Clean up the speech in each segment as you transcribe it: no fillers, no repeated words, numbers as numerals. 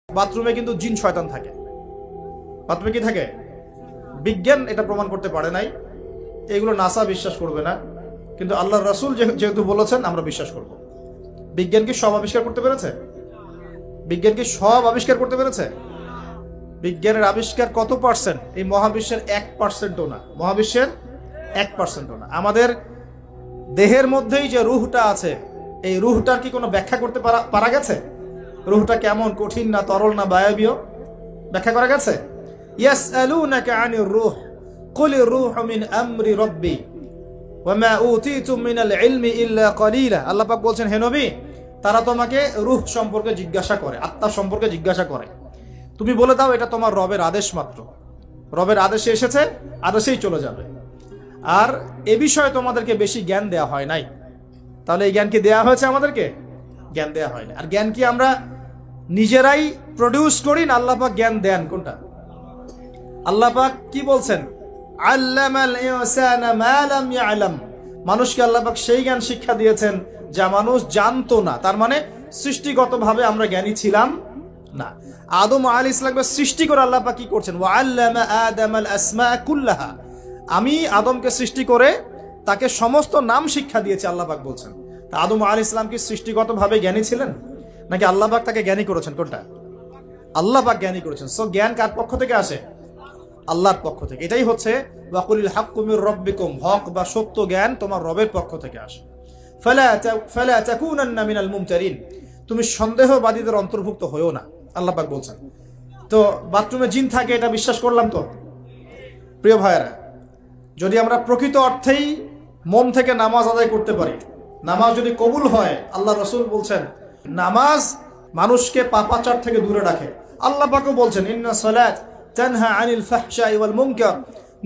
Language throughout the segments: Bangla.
বাথরুমে কিন্তু জিন শয়তান থাকে। বাথরুমে কি থাকে? বিজ্ঞান এটা প্রমাণ করতে পারে নাই, এগুলো নাসা বিশ্বাস করবে না, কিন্তু আল্লাহর রাসূল যেহেতু বলেছেন আমরা বিশ্বাস করব। বিজ্ঞান কি সব আবিষ্কার করতে পেরেছে? বিজ্ঞান কি সব আবিষ্কার করতে পেরেছে? বিজ্ঞানের আবিষ্কার কত পার্সেন্ট? এই মহাবিশ্বের 1%ও না। মহাবিশ্বের 1%ও না। আমাদের দেহের মধ্যেই যে রুহটা আছে, এই রুহটার কি কোনো ব্যাখ্যা করতে পারা গেছে? রুহটা কেমন, কঠিন না তরল না বায়বীয়, ব্যাখ্যা করা গেছে? ইয়াসআলুনাকা আনির রূহ কুলির রূহু মিন আমরি রাব্বি ওয়া মা উতীতুম মিনাল ইলমি ইল্লা কলিলা। আল্লাহ পাক বলছেন, হে নবী, তারা তোমাকে রূহ সম্পর্কে জিজ্ঞাসা করে, আত্মা সম্পর্কে জিজ্ঞাসা করে, তুমি বলে দাও এটা তোমার রবের আদেশ মাত্র। রবের আদেশে এসেছে, আদেশেই চলে যাবে। আর এ বিষয়ে তোমাদেরকে বেশি জ্ঞান দেয়া হয় নাই। তাহলে এই জ্ঞান কি দেয়া হয়েছে আমাদেরকে? জ্ঞান দেয়া হয় না। আর জ্ঞান কি আমরা নিজেরাই প্রডিউস করি না আল্লাহ পাক জ্ঞান দেন? কোনটা? আল্লাহ পাক কি বলছেন? আল্লামাল ইনসানা মা লাম ইয়ালাম। মানুষকে আল্লাহ পাক সেই জ্ঞান শিক্ষা দিয়েছেন যা মানুষ জানতো না। তার মানে সৃষ্টিগতভাবে আমরা জ্ঞানী ছিলাম না। আদম আলাইহিস সালামকে সৃষ্টি করে আল্লাহ পাক কি করছেন? ওয়া আল্লামা আদামাল আসমা কুল্লাহা। আমি আদমকে সৃষ্টি করে তাকে সমস্ত নাম শিক্ষা দিয়েছি, আল্লাহ পাক বলছেন। তা আদম আলাইহিস সালাম কি সৃষ্টিগতভাবে জ্ঞানী ছিলেন, নাকি আল্লাহ পাক তাকে জ্ঞানী করেছেন? কোনটা? আল্লাহ পাক জ্ঞানী করেছেন। সো জ্ঞান কার পক্ষ থেকে আসে? আল্লাহর পক্ষ থেকে। এটাই হচ্ছে ওয়াকুলিল হাক্কু মির রাব্বিকুম, হক বা সত্য জ্ঞান তোমার রবের পক্ষ থেকে আসে। ফালা তাকুনান্না মিনাল মুমতারিন, তুমি সন্দেহবাদীদের অন্তর্ভুক্ত হয়ো না, আল্লাহ পাক বলছেন। তো বাথরুমে জিন থাকে এটা বিশ্বাস করলাম তো। প্রিয় ভাইয়েরা, যদি আমরা প্রকৃত অর্থেই মন থেকে নামাজ আদায় করতে পারি, নামাজ যদি কবুল হয়, আল্লাহ রাসূল বলছেন নামাজ মানুষকে পাপাচার থেকে দূরে রাখে। আল্লাহ পাকও বলছেন ইন্না সালাত তানহা আনিল ফাহশাই ওয়াল মুনকার,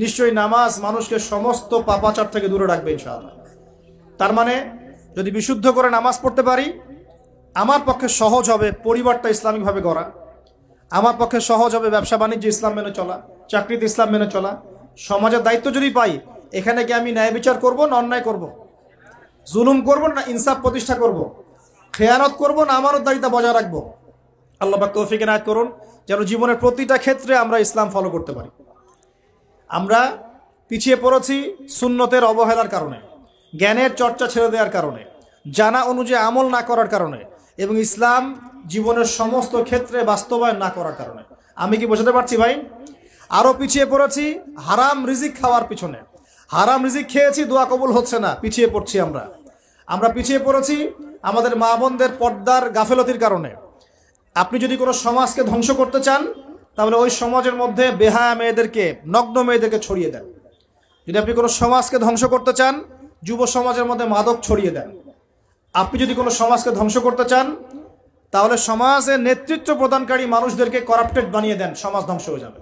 নিশ্চয়ই নামাজ মানুষকে সমস্ত পাপাচার থেকে দূরে রাখবে ইনশাআল্লাহ। তার মানে যদি বিশুদ্ধ করে নামাজ পড়তে পারি, আমার পক্ষে সহজ হবে পরিবারটা ইসলামিকভাবে গড়া, আমার পক্ষে সহজ হবে ব্যবসা বাণিজ্য ইসলাম মেনে চলা, চাকরিতে ইসলাম মেনে চলা। সমাজের দায়িত্ব যদি পাই, এখানে কি আমি ন্যায় বিচার করব না অন্যায় করব? জুলুম করব না ইনসাফ প্রতিষ্ঠা করব? খেয়ানত করব না আমানতদারিতা বজায় রাখবো? আল্লাহ পাক তৌফিক এনায়েত করুন যেন জীবনের প্রতিটা ক্ষেত্রে আমরা ইসলাম ফলো করতে পারি। আমরা পিছিয়ে পড়েছি সুন্নতের অবহেলার কারণে, জ্ঞানের চর্চা ছেড়ে দেওয়ার কারণে, জানা অনুযায়ী আমল না করার কারণে, এবং ইসলাম জীবনের সমস্ত ক্ষেত্রে বাস্তবায়ন না করার কারণে। আমি কি বোঝাতে পারছি ভাই? আরো পিছিয়ে পড়েছি হারাম রিজিক খাওয়ার পিছনে। হারাম রিজিক খেয়েছি, দোয়া কবুল হচ্ছে না, পিছিয়ে পড়ছি আমরা পিছিয়ে পড়েছি আমাদের মা বোনদের পর্দার গাফেলতির কারণে। আপনি যদি কোনো সমাজকে ধ্বংস করতে চান, তাহলে ওই সমাজের মধ্যে বেহায়া মেয়েদেরকে, নগ্ন মেয়েদেরকে ছড়িয়ে দেন। যদি আপনি কোনো সমাজকে ধ্বংস করতে চান, যুব সমাজের মধ্যে মাদক ছড়িয়ে দেন। আপনি যদি কোনো সমাজকে ধ্বংস করতে চান, তাহলে সমাজের নেতৃত্ব প্রদানকারী মানুষদেরকে করাপ্টেড বানিয়ে দেন, সমাজ ধ্বংস হয়ে যাবে।